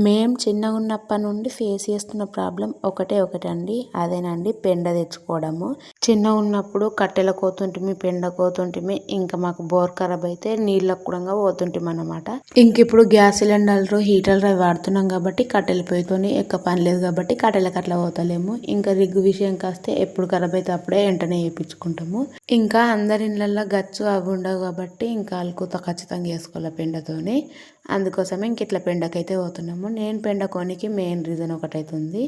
మేము చిన్నగున్నప్పటి నుండి ఫేస్ చేస్తున్న ప్రాబ్లం ఒకటండి. అదేనండి పెండ తెచ్చుకోవడము. చిన్నగున్నప్పుడు కట్టెల కోతుంటిమి, పెండ కోతుంటిమి. ఇంకా మాకు బోర్ ఖరాబ్ అయితే నీళ్ళకు కూడా పోతుంటిమి అన్నమాట. ఇంకిప్పుడు గ్యాస్ సిలిండర్లు, హీటర్లు అవి వాడుతున్నాం కాబట్టి కట్టెల పొయ్యితోని ఎక్క పని లేదు కాబట్టి కట్టెలకు అట్లా పోతలేము. ఇంకా రిగ్గు విషయం కాస్తే ఎప్పుడు ఖరాబ్ అయితే అప్పుడే వెంటనే వేయించుకుంటాము. ఇంకా అందరి ఇళ్ళల్లో గచ్చు అవి ఉండవు కాబట్టి ఇంకా అలుకుత ఖచ్చితంగా వేసుకోవాలి పెండతోని. అందుకోసమే ఇంక ఇట్లా పెండకైతే పోతున్నాము. నేను పెండ కోనికి మెయిన్ రీజన్ ఒకటైతుంది.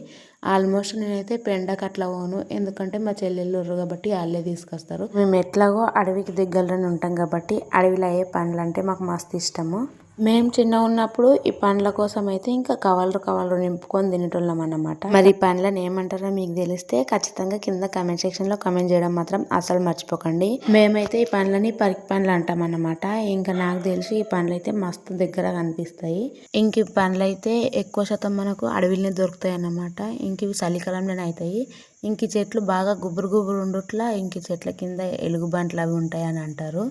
ఆల్మోస్ట్ నేనైతే పెండకు అట్లా పోను, ఎందుకంటే మా చెల్లెళ్ళు ఉర్రు కాబట్టి వాళ్ళే తీసుకొస్తారు. మేము ఎట్లాగో అడవికి దగ్గరలోనే ఉంటాం కాబట్టి అడవిలో అయ్యే పండ్లు అంటే మాకు మస్తు ఇష్టము. మేము చిన్నగా ఉన్నప్పుడు ఈ పండ్ల కోసం అయితే ఇంకా కవర్లు నింపుకొని తినేటోళ్ళం అన్నమాట. మరి ఈ పండ్లను ఏమంటారో మీకు తెలిస్తే ఖచ్చితంగా కింద కామెంట్ సెక్షన్ లో కామెంట్ చేయడం మాత్రం అసలు మర్చిపోకండి. మేమైతే ఈ పండ్లని పరికి పండ్లు అంటాం అన్నమాట. ఇంకా నాకు తెలిసి ఈ పండ్లు అయితే మస్తు దగ్గర కనిపిస్తాయి. ఇంక ఈ పండ్లు అయితే ఎక్కువ శాతం మనకు అడవిలోనే దొరుకుతాయి అన్నమాట. ఇంక ఇవి చలికాలంలోనే అవుతాయి. ఇంక ఈ చెట్లు బాగా గుబురు ఉండుట్లా ఇంక చెట్ల కింద ఎలుగుబంట్లు అవి ఉంటాయి అని అంటారు.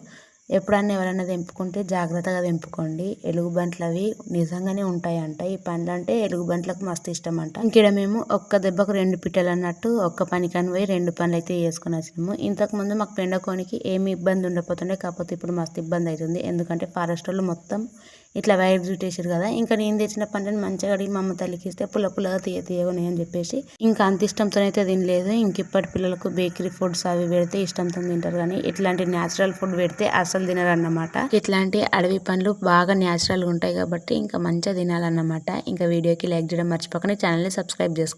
ఎప్పుడన్నా ఎవరైనా తెంపుకుంటే జాగ్రత్తగా తెంపుకోండి. ఎలుగుబంట్లు అవి నిజంగానే ఉంటాయంట. ఈ పండ్లు అంటే ఎలుగుబంట్లకు మస్తు ఇష్టం అంట. ఇంకేడ మేము ఒక్క దెబ్బకు 2 పిట్టలు అన్నట్టు ఒక్క పనికని పోయి 2 పనులు అయితే చేసుకుని వచ్చినాము. ఇంతకు ముందు మాకు పెండకోనికి ఏమి ఇబ్బంది ఉండకపోతుండే, కాకపోతే ఇప్పుడు మస్తు ఇబ్బంది అవుతుంది. ఎందుకంటే ఫారెస్ట్ వాళ్ళు మొత్తం ఇట్లా వైర్ చుట్టేసారు కదా. ఇంకా నేను తెచ్చిన పండ్లను మంచిగా అడిగి మా అమ్మ తల్లికి ఇస్తే పుల్లగా తీయగా అని చెప్పేసి ఇంకా అంత ఇష్టంతో అయితే తినలేదు. ఇంక ఇప్పటి పిల్లలకు బేకరీ ఫుడ్స్ అవి పెడితే ఇష్టంతో తింటారు, కానీ ఇట్లాంటి న్యాచురల్ ఫుడ్ పెడితే అసలు తినరు అన్నమాట. ఇట్లాంటి అడవి పండ్లు బాగా న్యాచురల్గా ఉంటాయి కాబట్టి ఇంకా మంచిగా తినాలన్నమాట. ఇంకా వీడియోకి లైక్ చేయడం మర్చిపోకండి, ఛానల్ని సబ్స్క్రైబ్ చేసుకోండి.